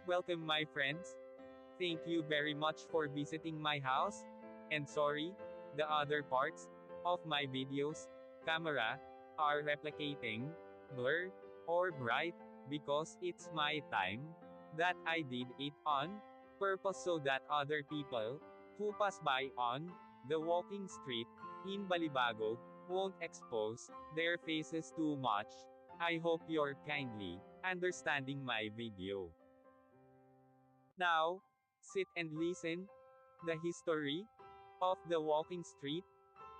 Welcome my friends. Thank you very much for visiting my house. And sorry, the other parts of my videos, camera, are replicating, blur, or bright, because it's my time that I did it on purpose so that other people who pass by on the walking street in Balibago won't expose their faces too much. I hope you're kindly understanding my video. Now, sit and listen the history of the walking street,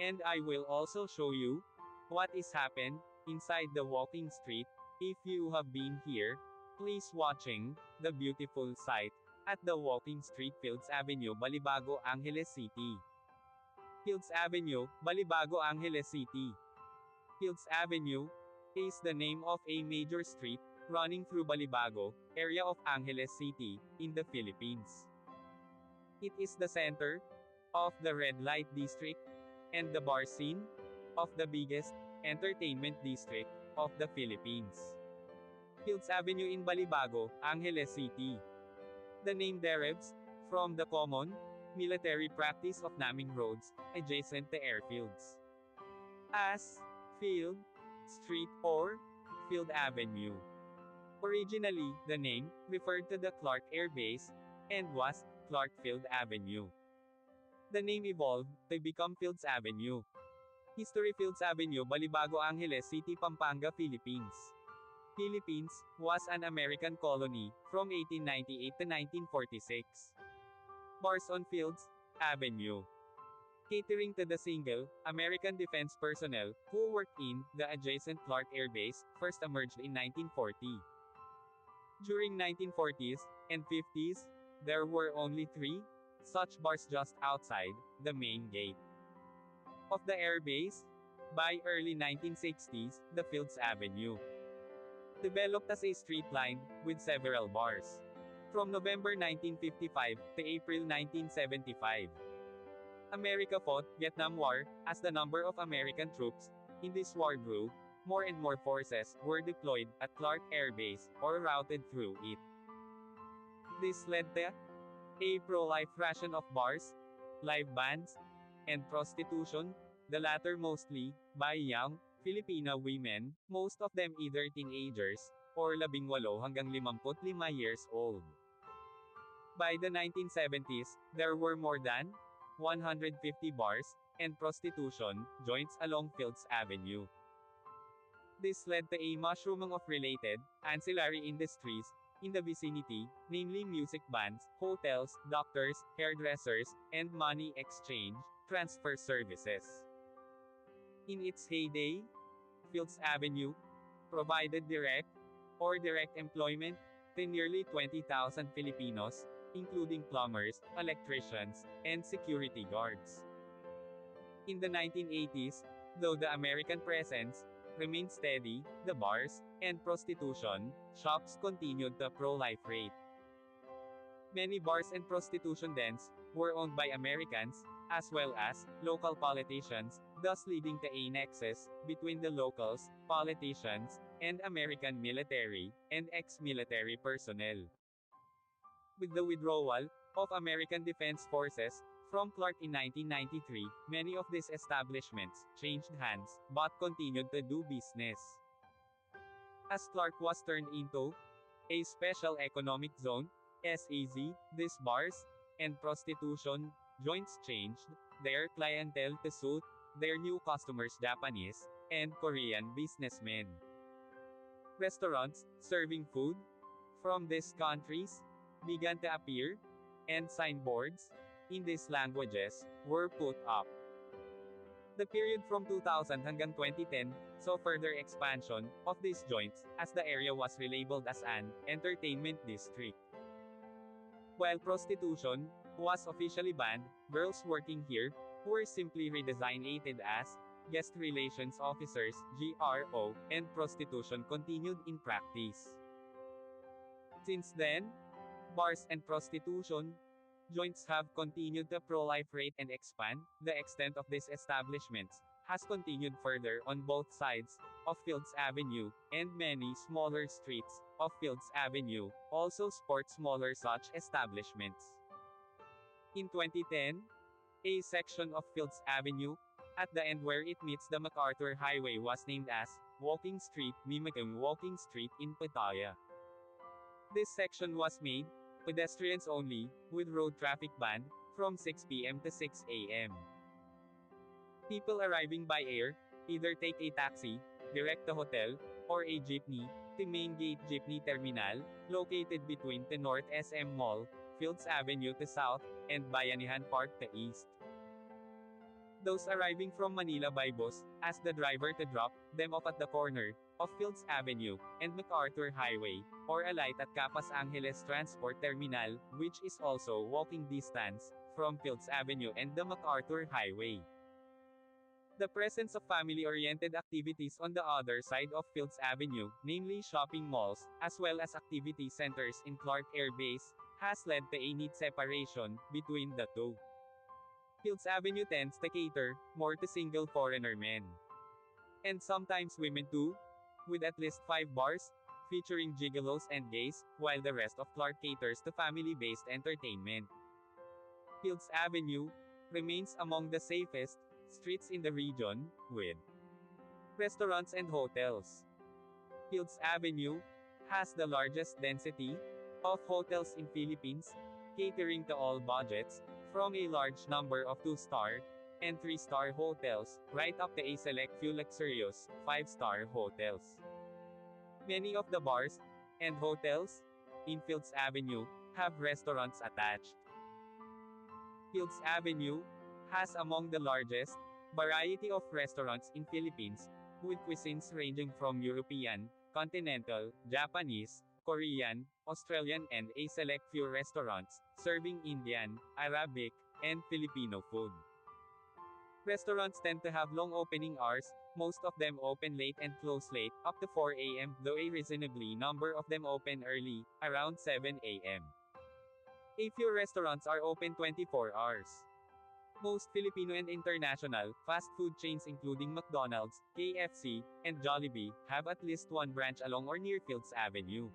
and I will also show you what is happened inside the walking street. If you have been here, please watching the beautiful sight at the walking street Fields Avenue, Balibago, Angeles City. Fields Avenue, Balibago, Angeles City. Fields Avenue is the name of a major street running through Balibago area of Angeles City in the Philippines. It is the center of the red light district and the bar scene of the biggest entertainment district of the Philippines. Fields Avenue in Balibago, Angeles City. The name derives from the common military practice of naming roads adjacent to airfields as Field Street or Field Avenue. Originally, the name referred to the Clark Air Base and was Clark Field Avenue. The name evolved to become Fields Avenue. History: Fields Avenue, Balibago, Angeles City, Pampanga, Philippines. Philippines was an American colony from 1898 to 1946. Bars on Fields Avenue. Catering to the single American defense personnel who worked in the adjacent Clark Air Base, first emerged in 1940. During 1940s and 50s, there were only 3 such bars just outside the main gate of the airbase. By early 1960s, the Fields Avenue developed as a street lined with several bars. From November 1955 to April 1975, America fought Vietnam War. As the number of American troops in this war grew, more and more forces were deployed at Clark Air Base or routed through it. This led to a pro-life ration of bars, live bands, and prostitution, the latter mostly by young Filipino women, most of them either teenagers or 18 hanggang 55 years old. By the 1970s, there were more than 150 bars and prostitution joints along Fields Avenue. This led to a mushrooming of related ancillary industries in the vicinity, namely music bands, hotels, doctors, hairdressers, and money exchange transfer services. In its heyday, Fields Avenue provided direct or direct employment to nearly 20,000 Filipinos, including plumbers, electricians, and security guards. In the 1980s, though the American presence remained steady, the bars and prostitution shops continued the pro-life rate. Many bars and prostitution dens were owned by Americans, as well as local politicians, thus leading to a nexus between the locals, politicians, and American military and ex-military personnel. With the withdrawal of American Defense Forces from Clark in 1993, many of these establishments changed hands, but continued to do business. As Clark was turned into a Special Economic Zone, SEZ, these bars and prostitution joints changed their clientele to suit their new customers, Japanese and Korean businessmen. Restaurants serving food from these countries began to appear, and signboards in these languages were put up. The period from 2000 hanggang 2010 saw further expansion of these joints, as the area was relabeled as an entertainment district. While prostitution was officially banned, girls working here were simply redesignated as guest relations officers, GRO, and prostitution continued in practice. Since then, bars and prostitution joints have continued to proliferate and expand. The extent of these establishments has continued further on both sides of Fields Avenue, and many smaller streets of Fields Avenue, also sport smaller such establishments. In 2010, a section of Fields Avenue, at the end where it meets the MacArthur Highway was named as Walking Street, mimicking Walking Street in Pattaya. This section was made pedestrians only, with road traffic banned, from 6 p.m. to 6 a.m. People arriving by air either take a taxi, direct to hotel, or a jeepney, to Main Gate Jeepney Terminal, located between the North SM Mall, Fields Avenue to South, and Bayanihan Park to East. Those arriving from Manila by bus, ask the driver to drop them off at the corner of Fields Avenue and MacArthur Highway, or alight at Capas Angeles Transport Terminal, which is also walking distance from Fields Avenue and the MacArthur Highway. The presence of family-oriented activities on the other side of Fields Avenue, namely shopping malls, as well as activity centers in Clark Air Base, has led to a neat separation between the two. Fields Avenue tends to cater more to single foreigner men. And sometimes women too, with at least 5 bars, featuring gigolos and gays, while the rest of Clark caters to family-based entertainment. Fields Avenue remains among the safest streets in the region, with restaurants and hotels. Fields Avenue has the largest density of hotels in Philippines, catering to all budgets, from a large number of 2-star and 3-star hotels, right up to a select few luxurious 5-star hotels. Many of the bars and hotels in Fields Avenue have restaurants attached. Fields Avenue has among the largest variety of restaurants in Philippines, with cuisines ranging from European, continental, Japanese, Korean, Australian and a select few restaurants, serving Indian, Arabic, and Filipino food. Restaurants tend to have long opening hours, most of them open late and close late, up to 4 a.m., though a reasonably number of them open early, around 7 a.m. A few restaurants are open 24 hours. Most Filipino and international fast food chains including McDonald's, KFC, and Jollibee have at least one branch along or near Fields Avenue.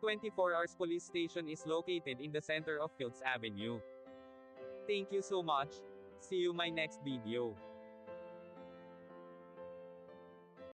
24 Hours Police Station is located in the center of Fields Avenue. Thank you so much. See you my next video.